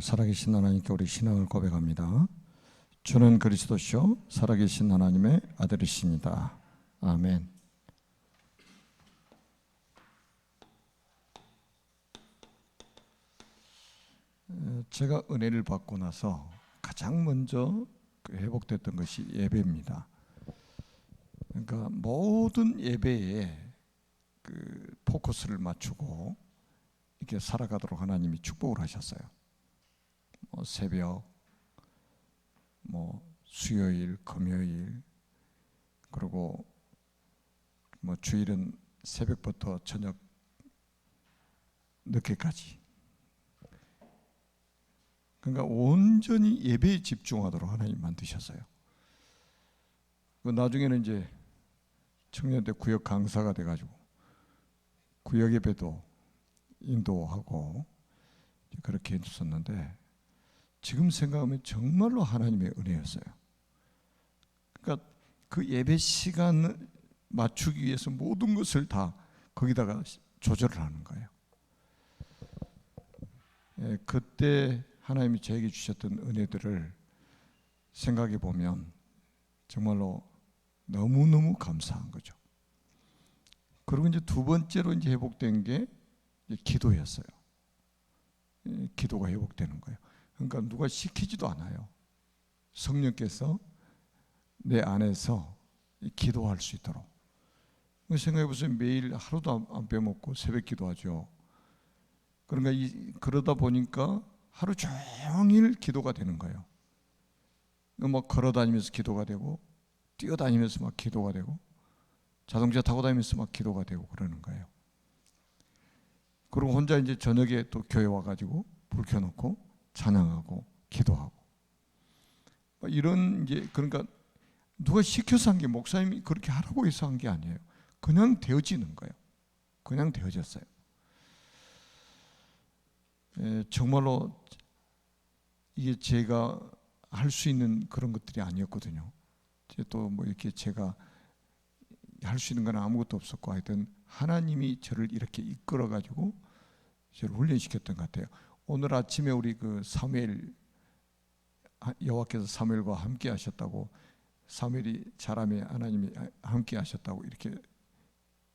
살아계신 하나님께 우리 신앙을 고백합니다. 주는 그리스도시요 살아계신 하나님의 아들이십니다. 아멘. 제가 은혜를 받고 나서 가장 먼저 회복됐던 것이 예배입니다. 그러니까 모든 예배에 포커스를 맞추고 이렇게 살아가도록 하나님이 축복을 하셨어요. 새벽, 수요일, 금요일, 그리고 주일은 새벽부터 저녁 늦게까지. 그러니까 온전히 예배에 집중하도록 하나님 만드셨어요. 나중에는 이제 청년대 구역 강사가 돼가지고 구역 예배도 인도하고 그렇게 했었는데, 지금 생각하면 정말로 하나님의 은혜였어요. 그러니까 그 예배 시간을 맞추기 위해서 모든 것을 다 거기다가 조절을 하는 거예요. 그때 하나님이 저에게 주셨던 은혜들을 생각해 보면 정말로 너무너무 감사한 거죠. 그리고 이제 두 번째로 이제 회복된 게 기도였어요. 기도가 회복되는 거예요. 그러니까 누가 시키지도 않아요. 성령께서 내 안에서 기도할 수 있도록. 생각해 보세요. 매일 하루도 안 빼먹고 새벽 기도하죠. 그러니까 그러다 보니까 하루 종일 기도가 되는 거예요. 걸어 다니면서 기도가 되고, 뛰어다니면서 막 기도가 되고, 자동차 타고 다니면서 막 기도가 되고 그러는 거예요. 그리고 혼자 이제 저녁에 또 교회 와가지고 불 켜놓고 찬양하고 기도하고, 이런 이제 그러니까 누가 시켜서 한 게, 목사님이 그렇게 하라고 해서 한 게 아니에요. 그냥 되어지는 거예요. 그냥 되어졌어요. 정말로 이게 제가 할 수 있는 그런 것들이 아니었거든요. 또 이렇게 제가 할 수 있는 건 아무것도 없었고, 하여튼 하나님이 저를 이렇게 이끌어 가지고 저를 훈련시켰던 것 같아요. 오늘 아침에 우리 사무엘, 여호와께서 사무엘과 함께 하셨다고, 사무엘이 자라매 하나님이 함께 하셨다고 이렇게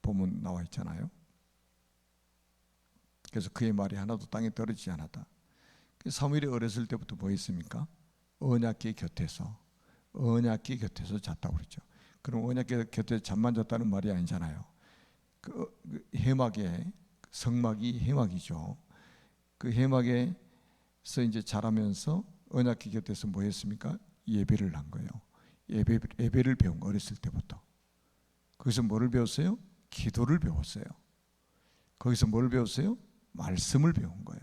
보면 나와 있잖아요. 그래서 그의 말이 하나도 땅에 떨어지지 않았다. 사무엘이 어렸을 때부터 뭐 했습니까? 언약궤 곁에서 잤다고 그랬죠. 그럼 언약궤 곁에 잠만 잤다는 말이 아니잖아요. 해막에, 성막이 해막이죠. 그 해막에서 이제 자라면서 언약궤 곁에서 뭐 했습니까? 예배를 한 거예요. 예배를 배운 거, 어렸을 때부터. 거기서 뭐를 배웠어요? 기도를 배웠어요. 거기서 뭘 배웠어요? 말씀을 배운 거예요.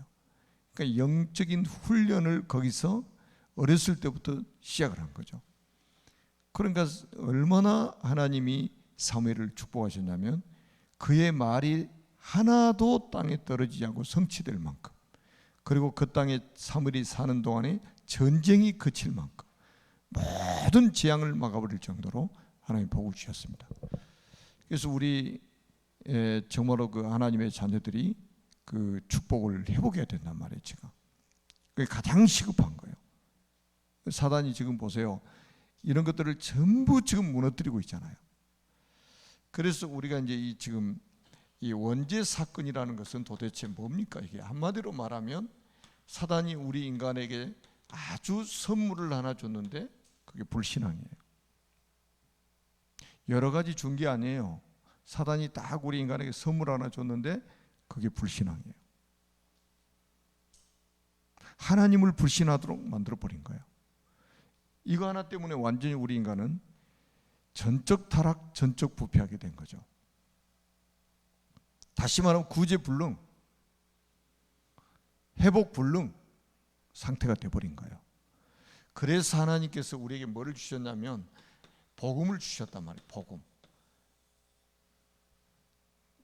그러니까 영적인 훈련을 거기서 어렸을 때부터 시작을 한 거죠. 그러니까 얼마나 하나님이 사무엘을 축복하셨냐면, 그의 말이 하나도 땅에 떨어지지 않고 성취될 만큼, 그리고 그 땅에 사무엘이 사는 동안에 전쟁이 그칠 만큼 모든 재앙을 막아버릴 정도로 하나님 복을 주셨습니다. 그래서 우리 정말로 하나님의 자녀들이 축복을 회복해야 된단 말이에요. 지금 그게 가장 시급한 거예요. 사단이 지금 보세요, 이런 것들을 전부 지금 무너뜨리고 있잖아요. 그래서 우리가 이제 지금 이 원죄 사건이라는 것은 도대체 뭡니까? 이게 한마디로 말하면 사단이 우리 인간에게 아주 선물을 하나 줬는데 그게 불신앙이에요. 여러 가지 준 게 아니에요. 사단이 딱 우리 인간에게 선물 하나 줬는데 그게 불신앙이에요. 하나님을 불신하도록 만들어버린 거예요. 이거 하나 때문에 완전히 우리 인간은 전적 타락, 전적 부패하게 된 거죠. 다시 말하면 구제불능, 회복불능 상태가 돼버린 거예요. 그래서 하나님께서 우리에게 뭐를 주셨냐면 복음을 주셨단 말이에요. 복음.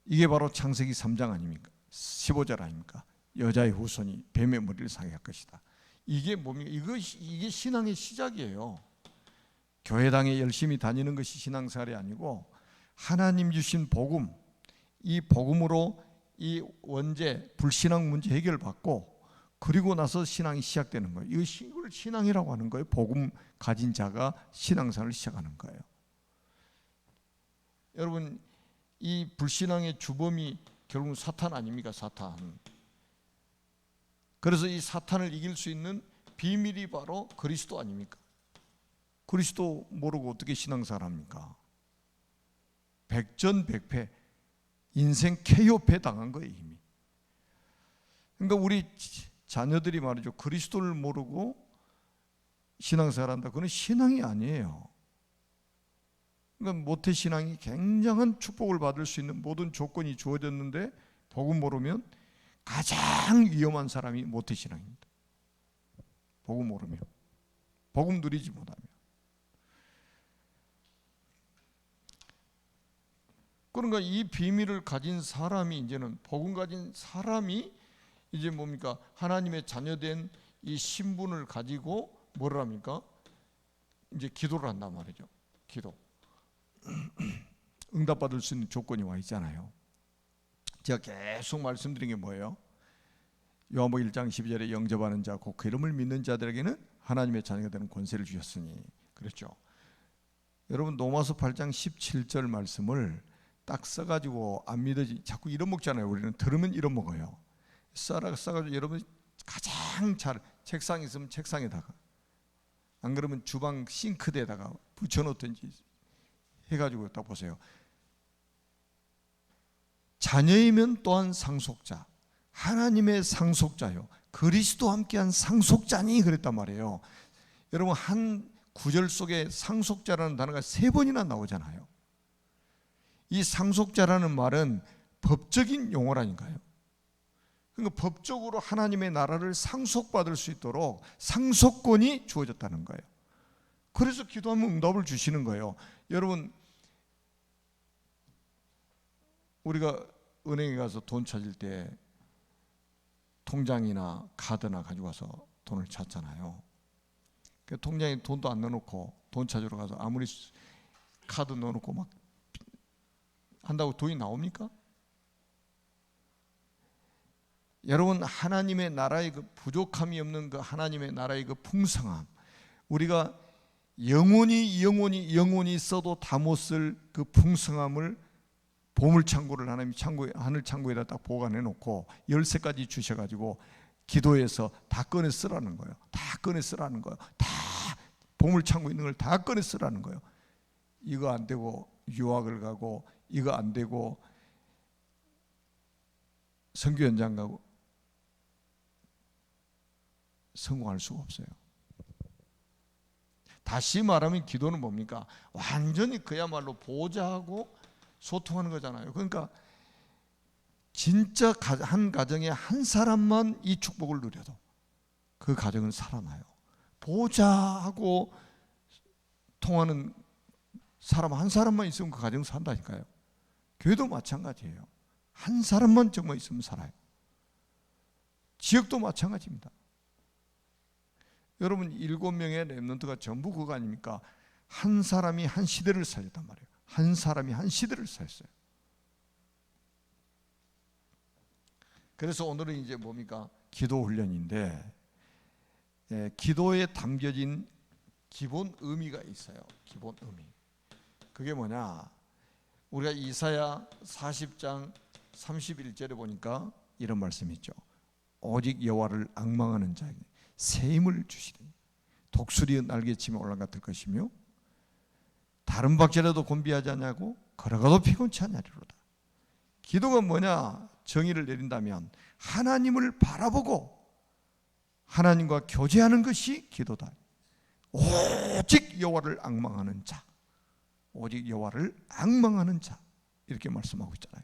이게 바로 창세기 3장 아닙니까? 15절 아닙니까? 여자의 후손이 뱀의 머리를 상할 것이다. 이게 뭡니까? 이게 신앙의 시작이에요. 교회당에 열심히 다니는 것이 신앙생활이 아니고, 하나님 주신 복음, 이 복음으로 이 원죄, 불신앙 문제 해결받고, 그리고 나서 신앙이 시작되는 거예요. 이걸 신앙이라고 하는 거예요. 복음 가진 자가 신앙생활을 시작하는 거예요. 여러분, 이 불신앙의 주범이 결국은 사탄 아닙니까? 사탄. 그래서 이 사탄을 이길 수 있는 비밀이 바로 그리스도 아닙니까? 그리스도 모르고 어떻게 신앙생활 합니까? 백전백패, 인생 KO패 당한 거예요, 이미. 그러니까 우리 자녀들이 말이죠, 그리스도를 모르고 신앙생활 한다. 그건 신앙이 아니에요. 그러니까 모태신앙이 굉장한 축복을 받을 수 있는 모든 조건이 주어졌는데 복음 모르면 가장 위험한 사람이 모태신앙입니다. 복음 모르면, 복음 누리지 못하면. 그러니까 이 비밀을 가진 사람이, 이제는 복음 가진 사람이 이제 뭡니까? 하나님의 자녀된 이 신분을 가지고 뭐를 합니까? 이제 기도를 한단 말이죠. 기도. 응답받을 수 있는 조건이 와 있잖아요. 제가 계속 말씀드린 게 뭐예요? 요한복음 1장 12절에 영접하는 자 곧 그 이름을 믿는 자들에게는 하나님의 자녀가 되는 권세를 주셨으니, 그랬죠. 여러분, 로마서 8장 17절 말씀을 딱 써가지고 안 믿어지 자꾸 잃어먹잖아요. 우리는 들으면 잃어먹어요. 써가지고 여러분 가장 잘, 책상에 있으면 책상에다가, 안 그러면 주방 싱크대에다가 붙여놓든지 해가지고 딱 보세요. 자녀이면 또한 상속자, 하나님의 상속자요, 그리스도와 함께한 상속자니, 그랬단 말이에요. 여러분, 한 구절 속에 상속자라는 단어가 3번이나 나오잖아요. 이 상속자라는 말은 법적인 용어라니까요. 그러니까 법적으로 하나님의 나라를 상속받을 수 있도록 상속권이 주어졌다는 거예요. 그래서 기도하면 응답을 주시는 거예요. 여러분, 우리가 은행에 가서 돈 찾을 때 통장이나 카드나 가지고 가서 돈을 찾잖아요. 그 통장에 돈도 안 넣어놓고 돈 찾으러 가서 아무리 카드 넣어놓고 막 한다고 돈이 나옵니까? 여러분, 하나님의 나라의 그 부족함이 없는 그 하나님의 나라의 그 풍성함, 우리가 영원히 써도 다 못 쓸 그 풍성함을, 보물창고를 하나님이 하늘 창고에다 딱 보관해 놓고 열쇠까지 주셔가지고 기도해서 다 꺼내 쓰라는 거예요. 다 꺼내 쓰라는 거예요. 다 보물창고에 있는 걸 다 꺼내 쓰라는 거예요. 이거 안 되고 유학을 가고, 이거 안 되고 선교 현장 가고 성공할 수가 없어요. 다시 말하면 기도는 뭡니까? 완전히 그야말로 보호자하고 소통하는 거잖아요. 그러니까 진짜 한 가정에 한 사람만 이 축복을 누려도 그 가정은 살아나요. 보호자하고 통하는 사람 한 사람만 있으면 그 가정 산다니까요. 교회도 마찬가지예요. 한 사람만 정말 있으면 살아요. 지역도 마찬가지입니다. 여러분, 7명의 렘넌트가 전부 그거 아닙니까? 한 사람이 한 시대를 살렸단 말이에요. 한 사람이 한 시대를 살렸어요. 그래서 오늘은 이제 뭡니까? 기도 훈련인데, 기도에 담겨진 기본 의미가 있어요. 기본 의미. 그게 뭐냐? 우리가 이사야 40장 31절에 보니까 이런 말씀이 있죠. 오직 여호와를 앙망하는 자에게 새 힘을 주시리니 독수리의 날개치며 올라가 들 것이며 다른 박제라도 곤비하지 않냐고 걸어가도 피곤치 않으리로다. 기도가 뭐냐? 정의를 내린다면 하나님을 바라보고 하나님과 교제하는 것이 기도다. 오직 여호와를 앙망하는 자, 오직 여호와를 앙망하는 자, 이렇게 말씀하고 있잖아요.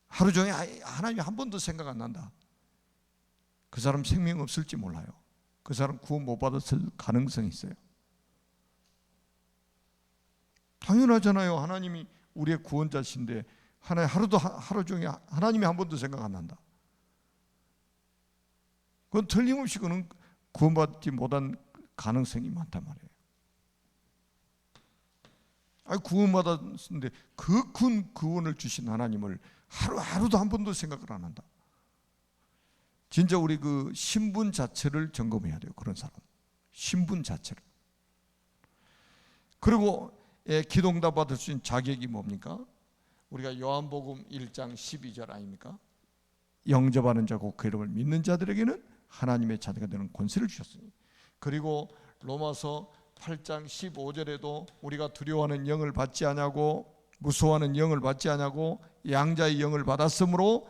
하루 종일 하나님 한 번도 생각 안 난다. 그 사람 생명 없을지 몰라요. 그 사람 구원 못 받았을 가능성이 있어요. 당연하잖아요. 하나님이 우리의 구원자신데 하루 종일 하나님이 한 번도 생각 안 난다. 그건 틀림없이 그는 구원받지 못한 가능성이 많단 말이에요. 구원받았는데 그 큰 구원을 주신 하나님을 하루도 한 번도 생각을 안 한다. 진짜 우리 그 신분 자체를 점검해야 돼요. 그런 사람 신분 자체를. 그리고 기도응답 받을 수 있는 자격이 뭡니까? 우리가 요한복음 1장 12절 아닙니까? 영접하는 자고 그 이름을 믿는 자들에게는 하나님의 자녀가 되는 권세를 주셨으니. 그리고 로마서 8장 15절에도 우리가 두려워하는 영을 받지 아니하고 무서워하는 영을 받지 아니하고 양자의 영을 받았으므로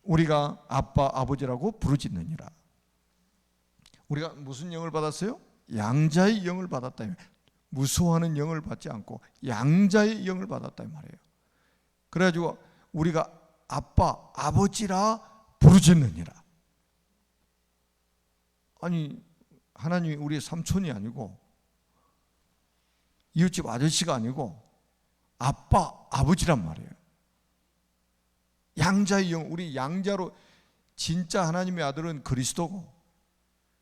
우리가 아빠 아버지라고 부르짖느니라. 우리가 무슨 영을 받았어요? 양자의 영을 받았다. 무서워하는 영을 받지 않고 양자의 영을 받았다 이 말이에요. 그래가지고 우리가 아빠 아버지라 부르짖느니라. 아니 하나님이 우리의 삼촌이 아니고 이웃집 아저씨가 아니고 아빠 아버지란 말이에요. 양자의 영, 우리 양자로, 진짜 하나님의 아들은 그리스도고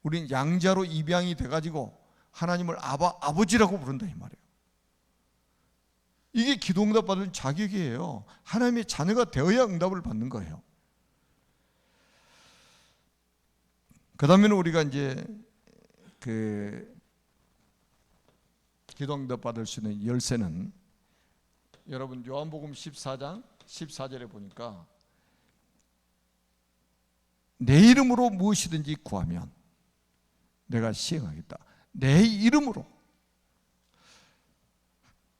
우리는 양자로 입양이 돼가지고 하나님을 아버지라고 부른다 이 말이에요. 이게 기도응답 받는 자격이에요. 하나님의 자녀가 되어야 응답을 받는 거예요. 그 다음에는 우리가 이제 그 기도응답 받을 수 있는 열쇠는, 여러분 요한복음 14장 14절에 보니까 내 이름으로 무엇이든지 구하면 내가 시행하겠다. 내 이름으로.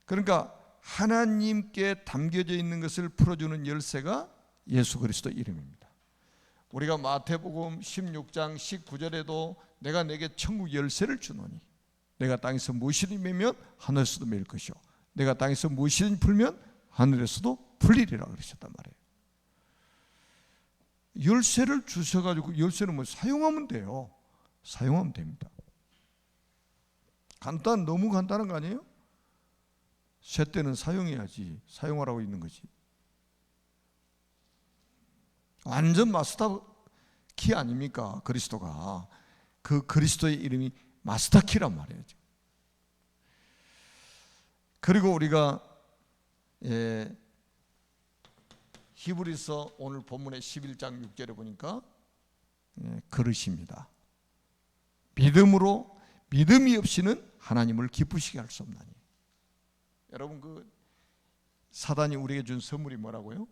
그러니까 하나님께 담겨져 있는 것을 풀어주는 열쇠가 예수 그리스도 이름입니다. 우리가 마태복음 16장 19절에도 내가 내게 천국 열쇠를 주노니 내가 땅에서 무엇이든지 매면 하늘에서도 매일 것이요 내가 땅에서 무엇이든지 풀면 하늘에서도 풀리리라 그러셨단 말이에요. 열쇠를 주셔가지고, 열쇠는 뭐 사용하면 돼요. 사용하면 됩니다. 너무 간단한 거 아니에요? 쇠대는 사용해야지. 사용하라고 있는 거지. 완전 마스터 키 아닙니까? 그리스도가. 그 그리스도의 이름이 마스터 키란 말이에요. 그리고 우리가 히브리서 오늘 본문의 11장 6절에 보니까 그릇입니다. 믿음이 없이는 하나님을 기쁘시게 할 수 없나니. 여러분 그 사단이 우리에게 준 선물이 뭐라고요?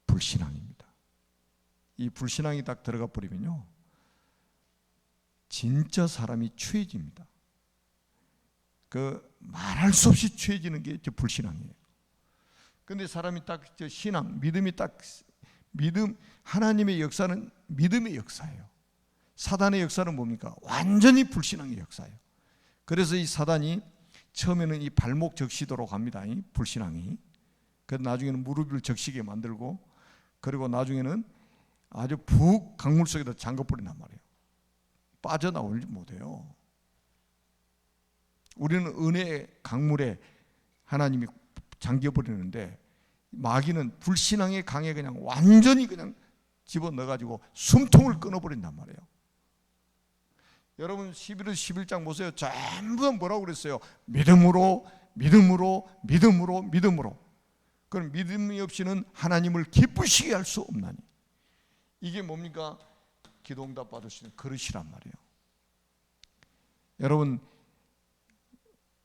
불신앙입니다. 이 불신앙이 딱 들어가 버리면요 진짜 사람이 추해집니다. 그 말할 수 없이 추해지는 게 불신앙이에요. 근데 사람이 딱 신앙, 믿음, 하나님의 역사는 믿음의 역사예요. 사단의 역사는 뭡니까? 완전히 불신앙의 역사예요. 그래서 이 사단이 처음에는 이 발목 적시도록 합니다. 이 불신앙이. 그래서 나중에는 무릎을 적시게 만들고, 그리고 나중에는 아주 푹 강물 속에다 잠궈버린단 말이에요. 빠져나오지 못해요. 우리는 은혜의 강물에 하나님이 잠겨버리는데 마귀는 불신앙의 강에 그냥 완전히 그냥 집어넣어가지고 숨통을 끊어버린단 말이에요. 여러분 11월 11장 보세요. 전부 뭐라고 그랬어요? 믿음으로. 그럼 믿음이 없이는 하나님을 기쁘시게 할 수 없나니. 이게 뭡니까? 기도응답 받을 수 있는 그릇이란 말이에요. 여러분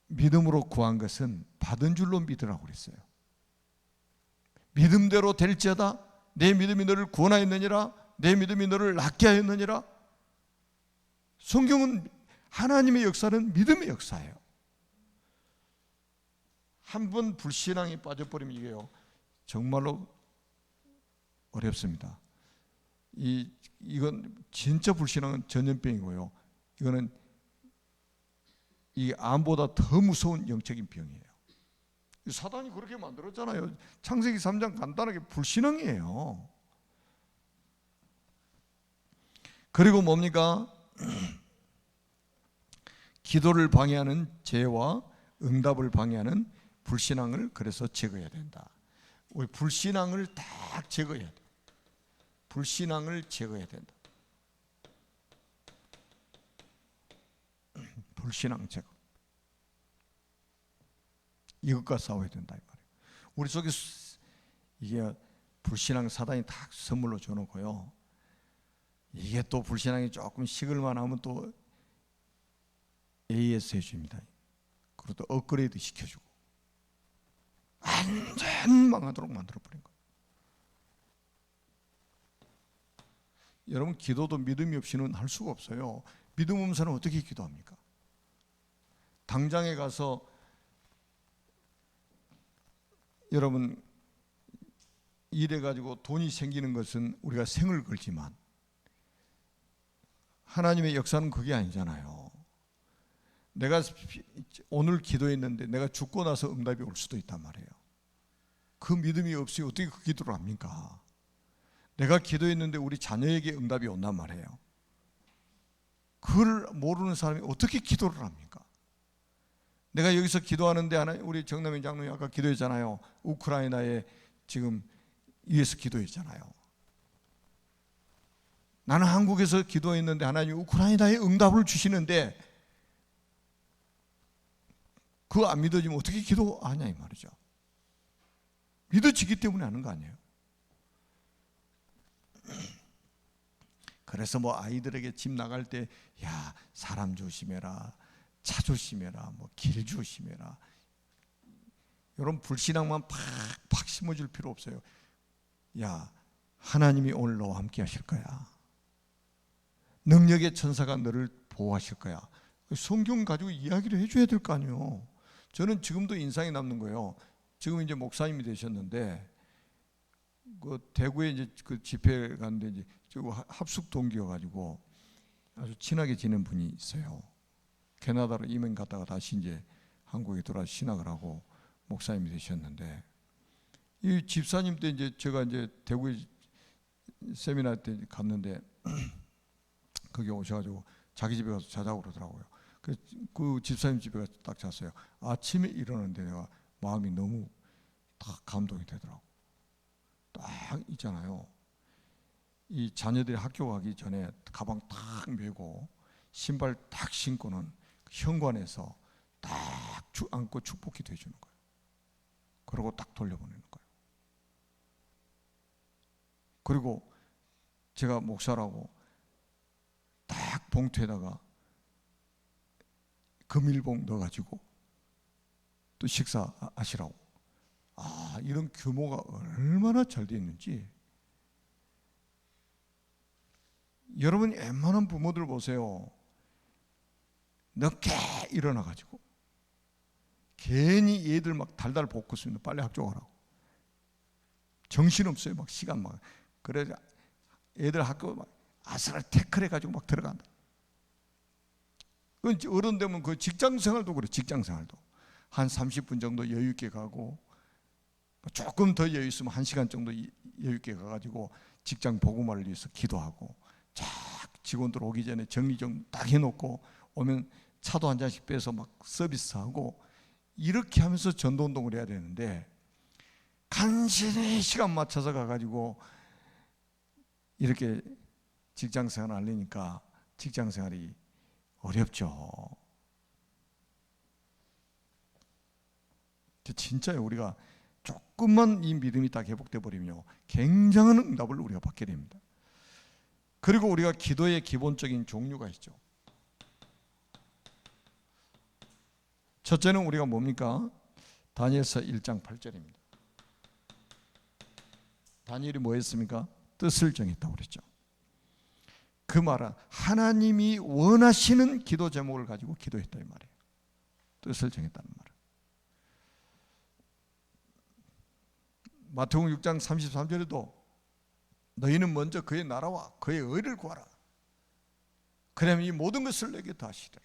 믿음으로 구한 것은 받은 줄로 믿으라고 그랬어요. 믿음대로 될지어다. 내 믿음이 너를 구원하였느니라. 내 믿음이 너를 낫게 하였느니라. 성경은 하나님의 역사는 믿음의 역사예요. 한 번 불신앙에 빠져버리면 이게요 정말로 어렵습니다. 이건 진짜 불신앙은 전염병이고요. 이거는 이 암보다 더 무서운 영적인 병이에요. 사단이 그렇게 만들었잖아요. 창세기 3장 간단하게 불신앙이에요. 그리고 뭡니까? 기도를 방해하는 죄와 응답을 방해하는 불신앙을 그래서 제거해야 된다. 우리 불신앙을 딱 제거해야 돼. 불신앙을 제거해야 된다. 불신앙 제거. 이것과 싸워야 된다 이 말이에요. 우리 속에 이게 불신앙 사단이 다 선물로 줘놓고요. 이게 또 불신앙이 조금 식을만 하면 또 AS 해줍니다. 그리고 또 업그레이드 시켜주고 완전 망하도록 만들어버린 거예요. 여러분, 기도도 믿음이 없이는 할 수가 없어요. 믿음 없는 사람은 어떻게 기도합니까? 당장에 가서 여러분 일해가지고 돈이 생기는 것은 우리가 생을 걸지만 하나님의 역사는 그게 아니잖아요. 내가 오늘 기도했는데 내가 죽고 나서 응답이 올 수도 있단 말이에요. 그 믿음이 없이 어떻게 그 기도를 합니까? 내가 기도했는데 우리 자녀에게 응답이 온단 말이에요. 그걸 모르는 사람이 어떻게 기도를 합니까? 내가 여기서 기도하는데 우리 정남인 장로님 아까 기도했잖아요. 우크라이나에 지금 위해서 기도했잖아요. 나는 한국에서 기도했는데 하나님이 우크라이나에 응답을 주시는데 그거 안 믿어지면 어떻게 기도하냐 이 말이죠. 믿어지기 때문에 하는 거 아니에요. 그래서 뭐 아이들에게 집 나갈 때 야, 사람 조심해라, 차 조심해라, 뭐 길 조심해라, 이런 불신앙만 팍팍 심어줄 필요 없어요. 야, 하나님이 오늘 너와 함께 하실 거야. 능력의 천사가 너를 보호하실 거야. 성경 가지고 이야기를 해줘야 될 거 아니에요. 저는 지금도 인상이 남는 거예요. 지금 이제 목사님이 되셨는데 그 대구에 이제 그 집회 갔는데 이제 합숙 동기여가지고 아주 친하게 지낸 분이 있어요. 캐나다로 이민 갔다가 다시 이제 한국에 돌아와 신학을 하고 목사님이 되셨는데 이 집사님 때 이제 제가 이제 대구에 세미나 때 갔는데 거기 오셔가지고 자기 집에 가서 자자고 그러더라고요. 그 집사님 집에 가서 딱 잤어요. 아침에 일어났는데 내가 마음이 너무 딱 감동이 되더라고. 딱 있잖아요. 이 자녀들이 학교 가기 전에 가방 딱 메고 신발 딱 신고는 현관에서 딱 안고 축복기도 해주는 거예요. 그러고 딱 돌려보내는 거예요. 그리고 제가 목사라고 딱 봉투에다가 금일봉 넣어가지고 또 식사하시라고. 아, 이런 규모가 얼마나 잘 되어 있는지. 여러분 웬만한 부모들 보세요. 늦게 일어나가지고 괜히 얘들 막 달달 볶고 있습니다. 빨리 학교 가라고. 정신없어요. 막 시간 막. 그래서 애들 학교 막 아스랄 태클 해가지고 막 들어간다. 어른 되면 그 직장 생활도 그래. 직장 생활도 한 30분 정도 여유 있게 가고 조금 더 여유 있으면 1시간 정도 여유 있게 가가지고 직장 복음화를 위해서 기도하고 쫙 직원들 오기 전에 정리 좀 딱 해놓고 오면 차도 한 잔씩 빼서 막 서비스하고 이렇게 하면서 전도운동을 해야 되는데 간신히 시간 맞춰서 가가지고 이렇게 직장생활을 하려니까 직장생활이 어렵죠. 진짜요. 우리가 조금만 이 믿음이 딱 회복돼 버리면요 굉장한 응답을 우리가 받게 됩니다. 그리고 우리가 기도의 기본적인 종류가 있죠. 첫째는 우리가 뭡니까? 다니엘서 1장 8절입니다. 다니엘이 뭐 했습니까? 뜻을 정했다고 그랬죠. 그 말은 하나님이 원하시는 기도 제목을 가지고 기도했다 이 말이에요. 뜻을 정했다는 말은. 마태복음 6장 33절에도 너희는 먼저 그의 나라와 그의 의를 구하라. 그러면 이 모든 것을 내게 더하시리라.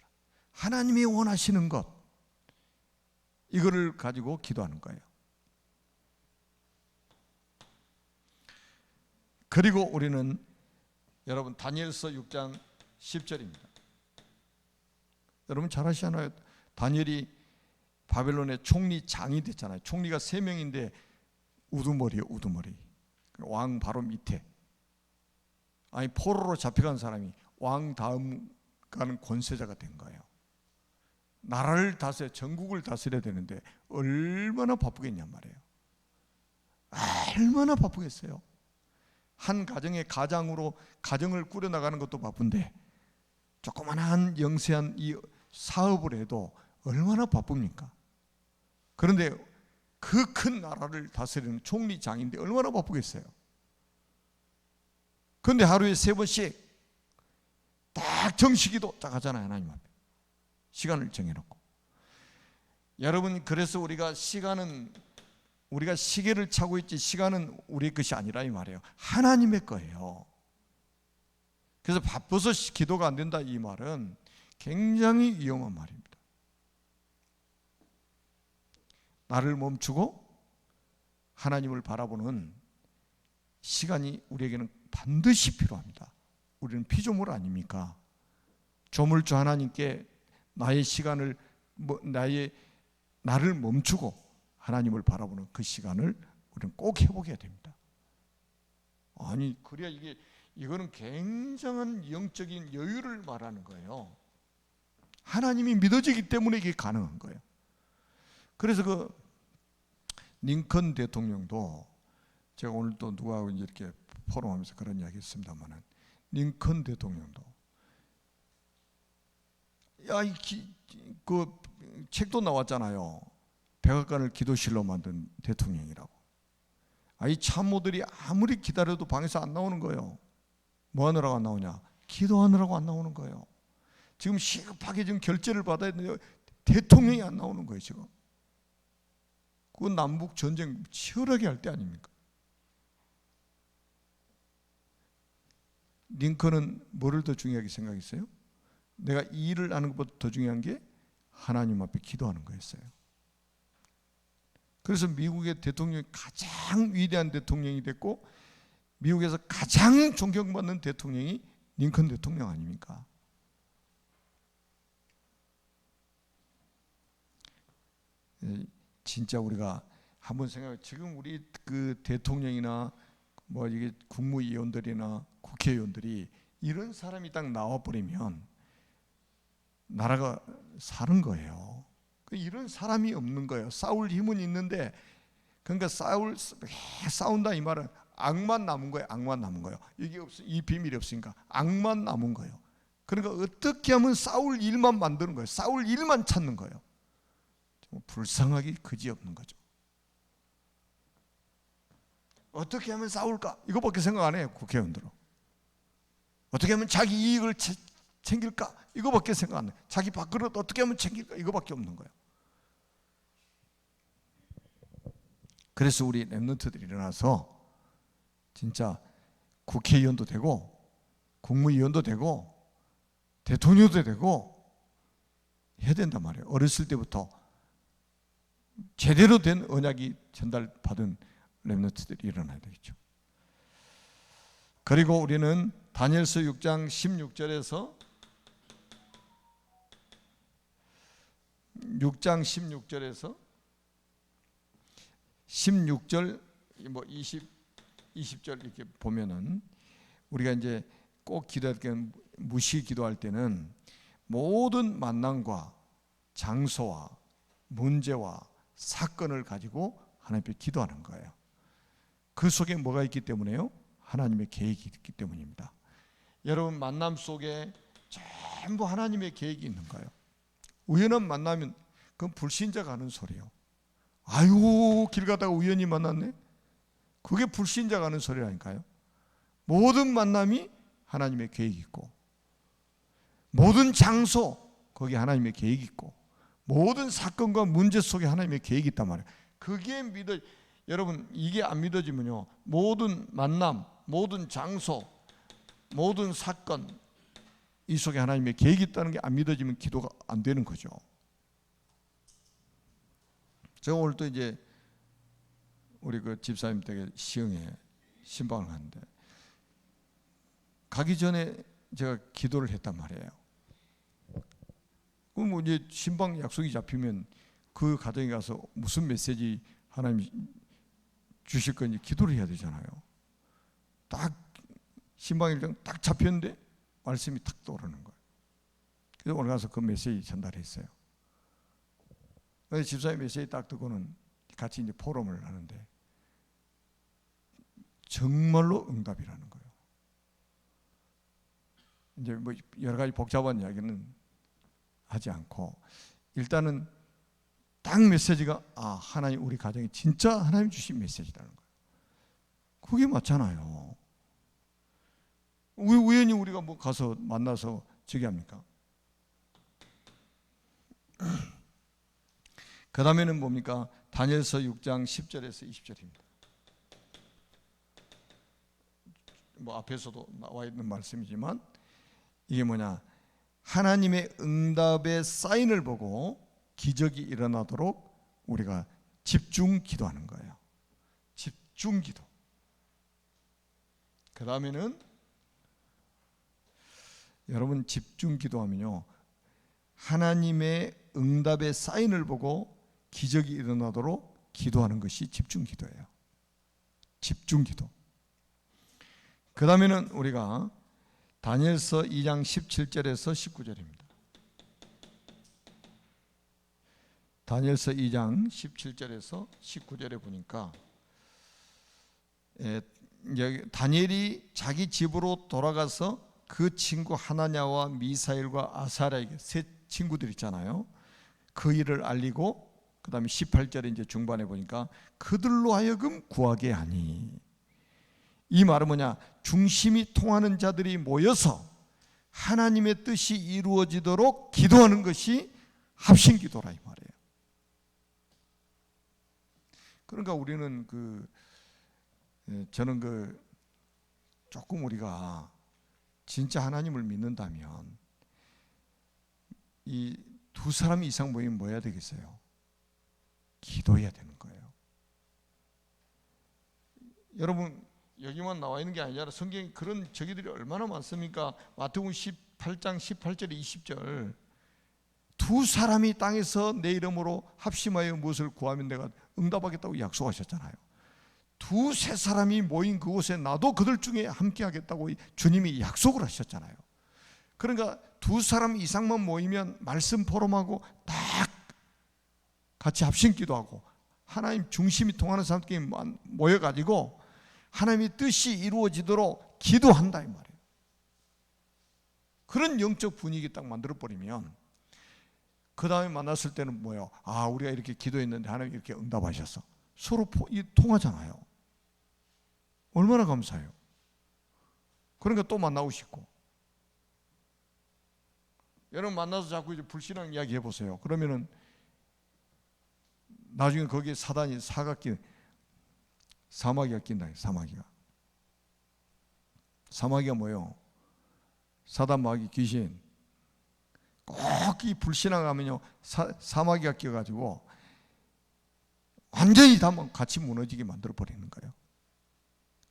하나님이 원하시는 것, 이거를 가지고 기도하는 거예요. 그리고 우리는 여러분 다니엘서 6장 10절입니다. 여러분 잘 아시잖아요. 다니엘이 바벨론의 총리장이 됐잖아요. 총리가 3명인데 우두머리예요. 우두머리. 왕 바로 밑에. 아니 포로로 잡혀간 사람이 왕 다음 가는 권세자가 된 거예요. 나라를 다스려 전국을 다스려야 되는데 얼마나 바쁘겠냔 말이에요. 얼마나 바쁘겠어요. 한 가정의 가장으로 가정을 꾸려나가는 것도 바쁜데 조그만한 영세한 이 사업을 해도 얼마나 바쁩니까? 그런데 그 큰 나라를 다스리는 총리장인데 얼마나 바쁘겠어요? 그런데 하루에 3번씩 딱 정식기도 딱 하잖아요. 하나님 앞에 시간을 정해놓고. 여러분, 그래서 우리가 시계를 차고 있지 시간은 우리 것이 아니라 이 말이에요. 하나님의 거예요. 그래서 바빠서 기도가 안 된다 이 말은 굉장히 위험한 말입니다. 나를 멈추고 하나님을 바라보는 시간이 우리에게는 반드시 필요합니다. 우리는 피조물 아닙니까? 조물주 하나님께 나의 시간을 나를 멈추고 하나님을 바라보는 그 시간을 우리는 꼭 회복해야 됩니다. 아니, 그래야 이거는 굉장한 영적인 여유를 말하는 거예요. 하나님이 믿어지기 때문에 이게 가능한 거예요. 그래서 그 링컨 대통령도, 제가 오늘 또 누구하고 이렇게 포럼하면서 그런 이야기 했습니다만은, 링컨 대통령도 그 책도 나왔잖아요. 백악관을 기도실로 만든 대통령이라고. 이 참모들이 아무리 기다려도 방에서 안 나오는 거예요. 뭐 하느라고 안 나오냐? 기도하느라고 안 나오는 거예요. 지금 시급하게 지금 결재를 받아야 되는데 대통령이 안 나오는 거예요. 지금 그 남북 전쟁 치열하게 할 때 아닙니까? 링컨은 뭐를 더 중요하게 생각했어요? 내가 이 일을 하는 것보다 더 중요한 게 하나님 앞에 기도하는 거였어요. 그래서 미국의 대통령이 가장 위대한 대통령이 됐고 미국에서 가장 존경받는 대통령이 링컨 대통령 아닙니까? 진짜 우리가 한번 생각해, 지금 우리 그 대통령이나 뭐 이게 국무위원들이나 국회의원들이 이런 사람이 딱 나와버리면 나라가 사는 거예요. 이런 사람이 없는 거예요. 싸울 힘은 있는데, 그러니까 싸운다 이 말은 악만 남은 거예요. 악만 남은 거예요. 이 비밀이 없으니까 악만 남은 거예요. 그러니까 어떻게 하면 싸울 일만 만드는 거예요. 싸울 일만 찾는 거예요. 불쌍하기 그지없는 거죠. 어떻게 하면 싸울까? 이거밖에 생각 안 해요. 국회의원들은. 어떻게 하면 자기 이익을 챙길까? 이거밖에 생각 안 해요. 자기 밥그릇 어떻게 하면 챙길까? 이거밖에 없는 거예요. 그래서 우리 렘넌트들이 일어나서 진짜 국회의원도 되고 국무위원도 되고 대통령도 되고 해야 된단 말이에요. 어렸을 때부터 제대로 된 언약이 전달받은 렘넌트들이 일어나야 되겠죠. 그리고 우리는 다니엘서 6장 16절에서 16절 뭐 20절 이렇게 보면은 우리가 이제 꼭 기도할 때, 무시 기도할 때는 모든 만남과 장소와 문제와 사건을 가지고 하나님께 기도하는 거예요. 그 속에 뭐가 있기 때문에요? 하나님의 계획이 있기 때문입니다. 여러분, 만남 속에 전부 하나님의 계획이 있는 거예요. 우연한 만나면 그건 불신자가 하는 소리예요. 아이고, 길 가다가 우연히 만났네? 그게 불신자가 하는 소리라니까요. 모든 만남이 하나님의 계획이 있고, 모든 장소 거기 하나님의 계획이 있고, 모든 사건과 문제 속에 하나님의 계획이 있단 말이에요. 그게 여러분, 이게 안 믿어지면요, 모든 만남, 모든 장소, 모든 사건 이 속에 하나님의 계획이 있다는 게 안 믿어지면 기도가 안 되는 거죠. 제가 오늘 또 이제 우리 그 집사님 댁에 시흥에 신방을 갔는데, 가기 전에 제가 기도를 했단 말이에요. 그럼 뭐 이제 신방 약속이 잡히면 그 가정에 가서 무슨 메시지 하나님이 주실 건지 기도를 해야 되잖아요. 딱 신방 일정 딱 잡혔는데 말씀이 탁 떠오르는 거예요. 그래서 오늘 가서 그 메시지 전달했어요. 집사님 메시지 딱 듣고는 같이 이제 포럼을 하는데, 정말로 응답이라는 거예요. 이제 뭐 여러 가지 복잡한 이야기는 하지 않고 일단은 딱 메시지가 하나님 우리 가정이 진짜 하나님 주신 메시지라는 거예요. 그게 맞잖아요. 왜 우연히 우리가 뭐 가서 만나서 저기 합니까? 그 다음에는 뭡니까? 다니엘서 6장 10절에서 20절입니다. 뭐 앞에서도 나와 있는 말씀이지만 이게 뭐냐? 하나님의 응답의 사인을 보고 기적이 일어나도록 우리가 집중 기도하는 거예요. 집중 기도. 그 다음에는 여러분 집중 기도하면요, 하나님의 응답의 사인을 보고 기적이 일어나도록 기도하는 것이 집중 기도예요. 집중 기도. 그 다음에는 우리가 다니엘서 2장 17절에서 19절입니다. 다니엘서 2장 17절에서 19절에 보니까 다니엘이 자기 집으로 돌아가서 그 친구 하나냐와 미사일과 아사랴에게 세 친구들 있잖아요. 그 일을 알리고 그 다음에 18절에 이제 중반에 보니까 그들로 하여금 구하게 하니, 이 말은 뭐냐? 중심이 통하는 자들이 모여서 하나님의 뜻이 이루어지도록 기도하는 것이 합심기도라 이 말이에요. 그러니까 우리는 저는 조금 우리가 진짜 하나님을 믿는다면 이 두 사람 이상 모이면 뭐 해야 되겠어요? 기도해야 되는 거예요. 여러분 여기만 나와 있는 게 아니라 성경에 그런 저기들이 얼마나 많습니까? 마태복음 18장 18절 20절 두 사람이 땅에서 내 이름으로 합심하여 무엇을 구하면 내가 응답하겠다고 약속하셨잖아요. 두세 사람이 모인 그곳에 나도 그들 중에 함께 하겠다고 주님이 약속을 하셨잖아요. 그러니까 두 사람 이상만 모이면 말씀 포럼하고 딱 같이 합심기도하고 하나님 중심이 통하는 사람들끼리 모여가지고 하나님의 뜻이 이루어지도록 기도한다 이 말이에요. 그런 영적 분위기 딱 만들어버리면 그 다음에 만났을 때는 뭐예요? 우리가 이렇게 기도했는데 하나님 이렇게 응답하셨어. 서로 통하잖아요. 얼마나 감사해요. 그러니까 또 만나고 싶고. 여러분 만나서 자꾸 이제 불신앙 이야기 해보세요. 그러면은 나중에 거기에 사단이 사마귀가 낀다. 사마귀가 뭐예요? 사단, 마귀, 귀신. 꼭 이 불신앙하면요 사마귀가 껴가지고 완전히 다 같이 무너지게 만들어 버리는 거예요.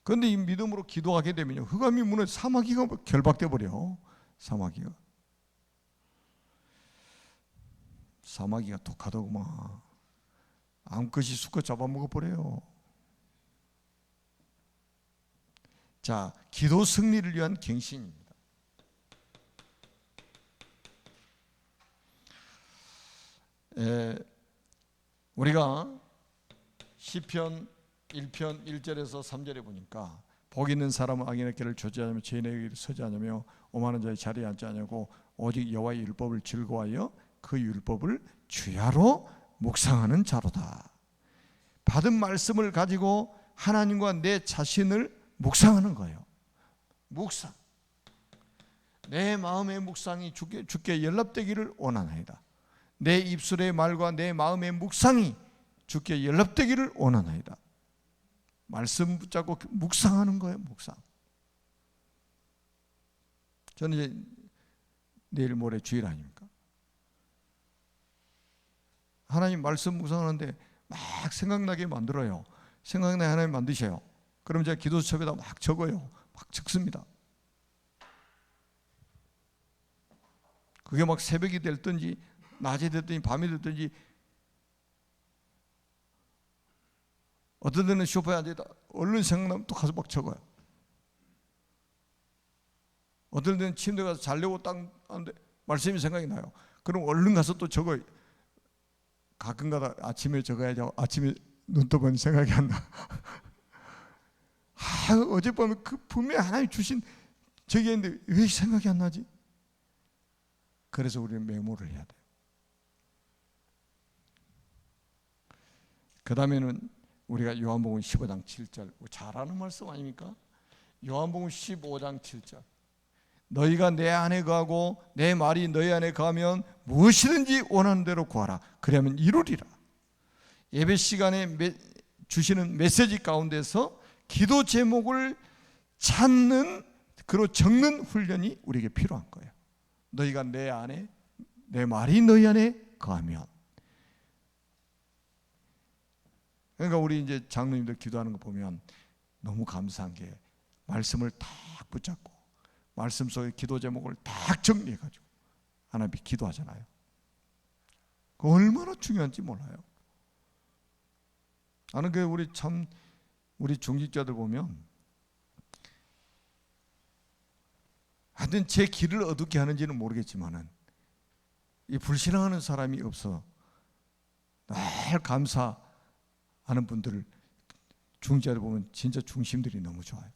그런데 이 믿음으로 기도하게 되면요 흑암이 무너져 사마귀가 결박돼 버려. 사마귀가 독하더구만. 암컷이 수컷 잡아먹어 버려요. 자, 기도 승리를 위한 갱신입니다. 우리가 시편 1편 1절에서 3절에 보니까 복 있는 사람은 악인의 길을 저지하며 죄인의 길을 서지 않으며 오만한 자의 자리에 앉지 않냐고 오직 여호와의 율법을 즐거워하여 그 율법을 주야로 묵상하는 자로다. 받은 말씀을 가지고 하나님과 내 자신을 묵상하는 거예요. 묵상. 내 마음의 묵상이 주께 연락되기를 원하나이다. 내 입술의 말과 내 마음의 묵상이 주께 연락되기를 원하나이다. 말씀 붙잡고 묵상하는 거예요. 묵상. 저는 이제 내일 모레 주일 아닙니까? 하나님 말씀 묵상하는데 막 생각나게 만들어요. 생각나게 하나님 만드셔요. 그럼 제가 기도수첩에다 막 적어요. 막 적습니다. 그게 막 새벽이 됐든지 낮이 됐든지 밤이 됐든지 어떤 데는 소파에 앉아있다 얼른 생각나면 또 가서 막 적어요. 어떤 데는 침대 가서 자려고 딱 하는데 말씀이 생각이 나요. 그럼 얼른 가서 또 적어요. 가끔가다 아침에 적어야지 아침에 눈 떠보니 생각이 안 나. 어젯밤에 그 분명히 하나님 주신 저기 했는데 왜 생각이 안 나지? 그래서 우리는 메모를 해야 돼요. 그 다음에는 우리가 요한복음 15장 7절, 잘 아는 말씀 아닙니까? 요한복음 15장 7절, 너희가 내 안에 거하고 내 말이 너희 안에 거하면 무엇이든지 원하는 대로 구하라. 그러면 이루리라. 예배 시간에 주시는 메시지 가운데서 기도 제목을 찾는, 그리고 적는 훈련이 우리에게 필요한 거예요. 너희가 내 안에, 내 말이 너희 안에 거하면. 그러니까 우리 이제 장로님들 기도하는 거 보면 너무 감사한 게, 말씀을 딱 붙잡고 말씀 속의 기도 제목을 딱 정리해가지고 하나님께 기도하잖아요. 그 얼마나 중요한지 몰라요. 나는 그 우리 중직자들 보면 하여튼 제 길을 어둡게 하는지는 모르겠지만은 이 불신앙하는 사람이 없어 늘 감사하는 분들을, 중직자들 보면 진짜 중심들이 너무 좋아요.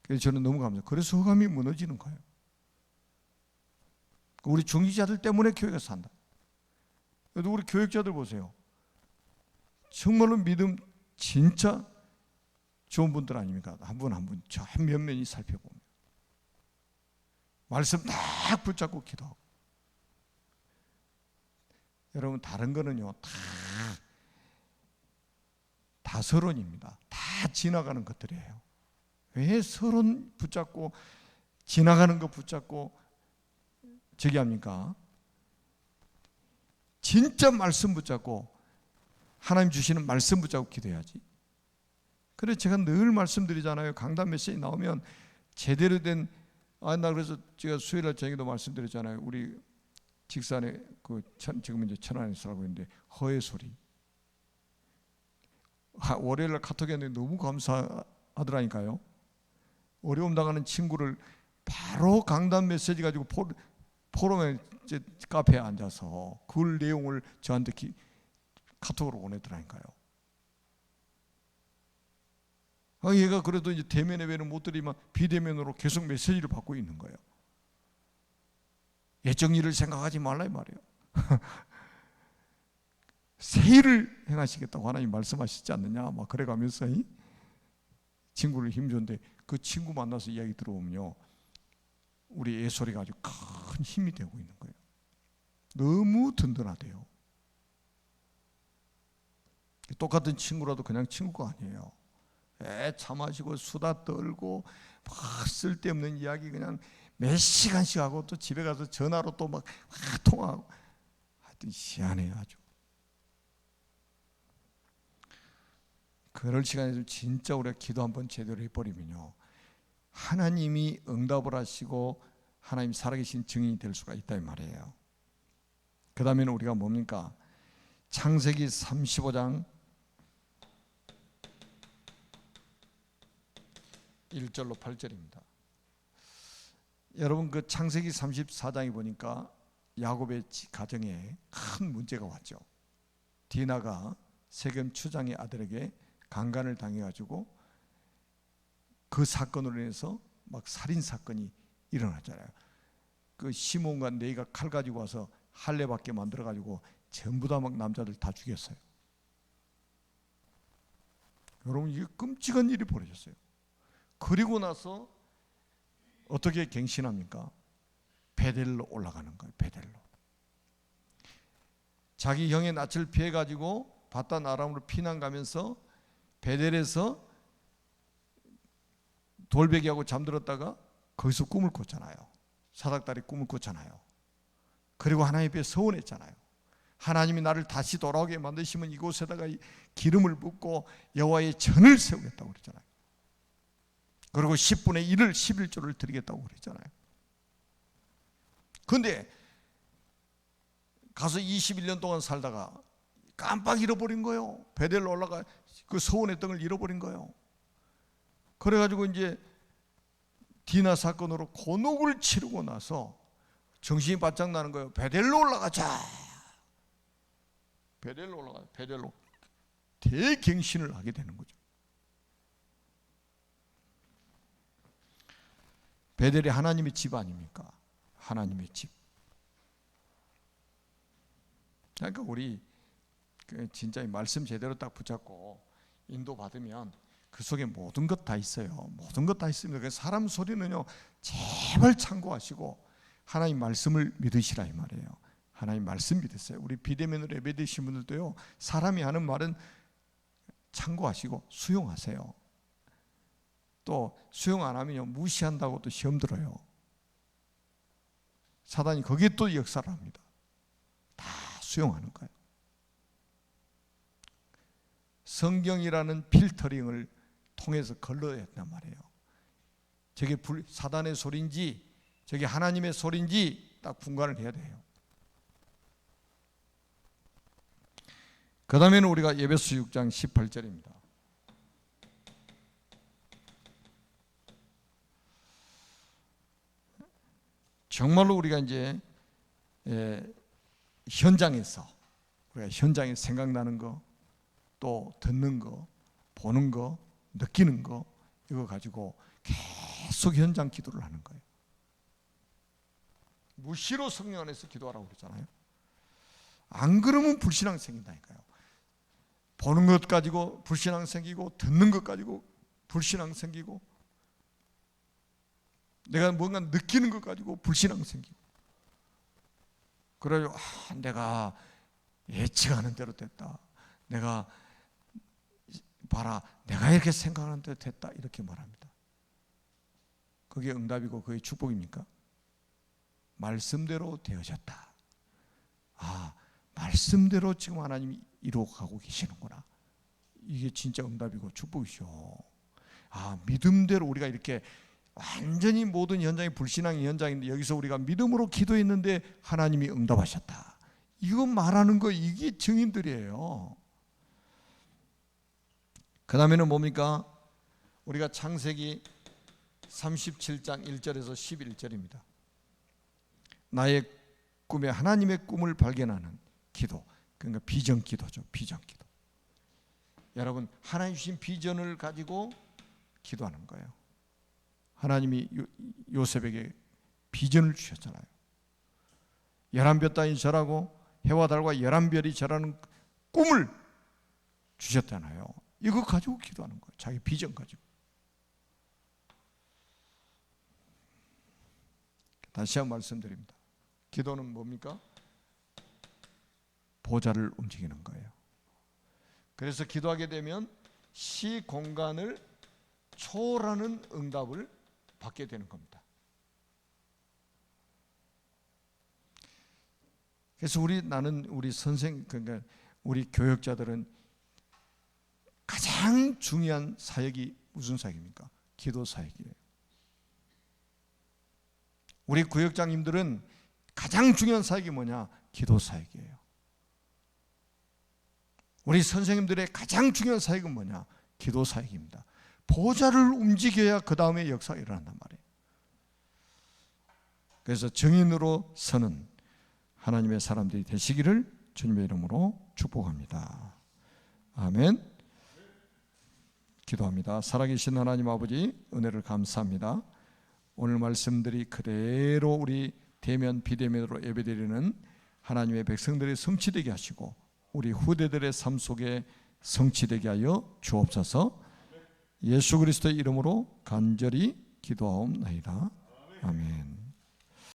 그래서 저는 너무 감사해요. 그래서 허감이 무너지는 거예요. 우리 중직자들 때문에 교회가 산다. 그래도 우리 교육자들 보세요. 정말로 믿음 진짜 좋은 분들 아닙니까? 한 분 한 분 저 면면히 살펴보면 말씀 딱 붙잡고 기도하고. 여러분 다른 거는요 다 서론입니다. 다 지나가는 것들이에요. 왜 서론 붙잡고 지나가는 거 붙잡고 저기 합니까? 진짜 말씀 붙잡고 하나님 주시는 말씀 붙잡고 기도해야지. 그래서 제가 늘 말씀드리잖아요. 강단 메시지 나오면 제대로 된, 나 그래서 제가 수요일날 저녁에도 말씀드렸잖아요. 우리 직산에 지금 이제 천안에 살고 있는데 허의 소리. 월요일날 카톡에 했는데 너무 감사하더라니까요. 어려움 당하는 친구를 바로 강단 메시지 가지고 포럼에 카페에 앉아서 그 내용을 저한테 카톡으로 보내더라니까요. 얘가 그래도 이제 대면 예배는 못 드리면 비대면으로 계속 메시지를 받고 있는 거예요. 예정 일을 생각하지 말라 이 말이에요. 새 일을 행하시겠다고 하나님 말씀하시지 않느냐 막 그래가면서 친구를 힘줬는데, 그 친구 만나서 이야기 들어보면요 우리 애소리가 아주 큰 힘이 되고 있는 거예요. 너무 든든하대요. 똑같은 친구라도 그냥 친구가 아니에요. 차 마시고 수다 떨고 막 쓸데없는 이야기 그냥 몇 시간씩 하고, 또 집에 가서 전화로 또 막 통화하고, 하여튼 희한해요 아주. 그럴 시간에 좀 진짜 우리가 기도 한번 제대로 해버리면요 하나님이 응답을 하시고 하나님 살아계신 증인이 될 수가 있다 이 말이에요. 그 다음에는 우리가 뭡니까? 창세기 35장 1절로 8절입니다. 여러분 그 창세기 34장에 보니까 야곱의 가정에 큰 문제가 왔죠. 디나가 세겜 추장의 아들에게 강간을 당해가지고 그 사건으로 인해서 막 살인 사건이 일어났잖아요. 그 시몬과 네이가 칼 가지고 와서 할례받게 만들어가지고 전부 다 막 남자들 다 죽였어요. 여러분 이게 끔찍한 일이 벌어졌어요. 그리고 나서 어떻게 갱신합니까? 베델로 올라가는 거예요. 베델로. 자기 형의 낯을 피해가지고 바단 아람으로 피난 가면서 베델에서 돌베개하고 잠들었다가 거기서 꿈을 꿨잖아요. 사닥다리 꿈을 꿨잖아요. 그리고 하나님 앞에 서원했잖아요. 하나님이 나를 다시 돌아오게 만드시면 이곳에다가 기름을 붓고 여호와의 전을 세우겠다고 그랬잖아요. 그리고 10분의 1을 11조를 드리겠다고 그랬잖아요. 그런데 가서 21년 동안 살다가 깜빡 잃어버린 거예요. 베델로 올라가 그 서원의 땅을 잃어버린 거예요. 그래가지고 이제 디나 사건으로 곤혹을 치르고 나서 정신이 바짝 나는 거예요. 베델로 올라가자. 베델로 올라가요. 베델로 대갱신을 하게 되는 거죠. 베델이 하나님의 집 아닙니까? 하나님의 집. 그러니까 우리 진짜 이 말씀 제대로 딱 붙잡고 인도받으면 그 속에 모든 것 다 있어요. 모든 것 다 있습니다. 그래서 사람 소리는요, 제발 참고하시고 하나님 말씀을 믿으시라 이 말이에요. 하나님 말씀 믿으세요. 우리 비대면으로 예배드리신 분들도요, 사람이 하는 말은 참고하시고 수용하세요. 또 수용 안 하면요, 무시한다고 또 시험 들어요. 사단이 거기에 또 역사를 합니다. 다 수용하는 거예요. 성경이라는 필터링을 통해서 걸러야 했단 말이에요. 저게 사단의 소리인지 저게 하나님의 소리인지 딱 분간을 해야 돼요. 그 다음에는 우리가 에베소 6장 18절입니다. 정말로 우리가 이제 현장에서 우리가 현장에 생각나는 거, 또 듣는 거, 보는 거, 느끼는 거, 이거 가지고 계속 현장 기도를 하는 거예요. 무시로 성령 안에서 기도하라고 그러잖아요. 안 그러면 불신앙 생긴다니까요. 보는 것 가지고 불신앙 생기고, 듣는 것 가지고 불신앙 생기고, 내가 뭔가 느끼는 것 가지고 불신앙 생기고. 그래요. 내가 예측하는 대로 됐다. 내가 봐라, 내가 이렇게 생각하는 대로 됐다. 이렇게 말합니다. 그게 응답이고 그게 축복입니까? 말씀대로 되어졌다. 말씀대로 지금 하나님이 이루어가고 계시는구나. 이게 진짜 응답이고 축복이죠. 믿음대로 우리가 이렇게 완전히 모든 현장이 불신앙의 현장인데 여기서 우리가 믿음으로 기도했는데 하나님이 응답하셨다. 이거 말하는 거, 이게 증인들이에요. 그 다음에는 뭡니까? 우리가 창세기 37장 1절에서 11절입니다. 나의 꿈에 하나님의 꿈을 발견하는 기도, 그러니까 비전 기도죠. 비전 기도. 여러분, 하나님 주신 비전을 가지고 기도하는 거예요. 하나님이 요셉에게 비전을 주셨잖아요. 11별 따위 절하고 해와 달과 11별이 절하는 꿈을 주셨잖아요. 이거 가지고 기도하는 거예요. 자기 비전 가지고. 다시 한번 말씀드립니다. 기도는 뭡니까? 보좌를 움직이는 거예요. 그래서 기도하게 되면 시 공간을 초월하는 응답을 받게 되는 겁니다. 그래서 우리 선생, 그러니까 우리 교역자들은 가장 중요한 사역이 무슨 사역입니까? 기도 사역이에요. 우리 구역장님들은 가장 중요한 사역이 뭐냐? 기도 사역이에요. 우리 선생님들의 가장 중요한 사역은 뭐냐? 기도 사역입니다. 보좌를 움직여야 그 다음에 역사가 일어난단 말이에요. 그래서 증인으로 서는 하나님의 사람들이 되시기를 주님의 이름으로 축복합니다. 아멘. 기도합니다. 살아계신 하나님 아버지, 은혜를 감사합니다. 오늘 말씀들이 그대로 우리 대면 비대면으로 예배드리는 하나님의 백성들의 성취되게 하시고 우리 후대들의 삶 속에 성취되게 하여 주옵소서. 예수 그리스도의 이름으로 간절히 기도하옵나이다.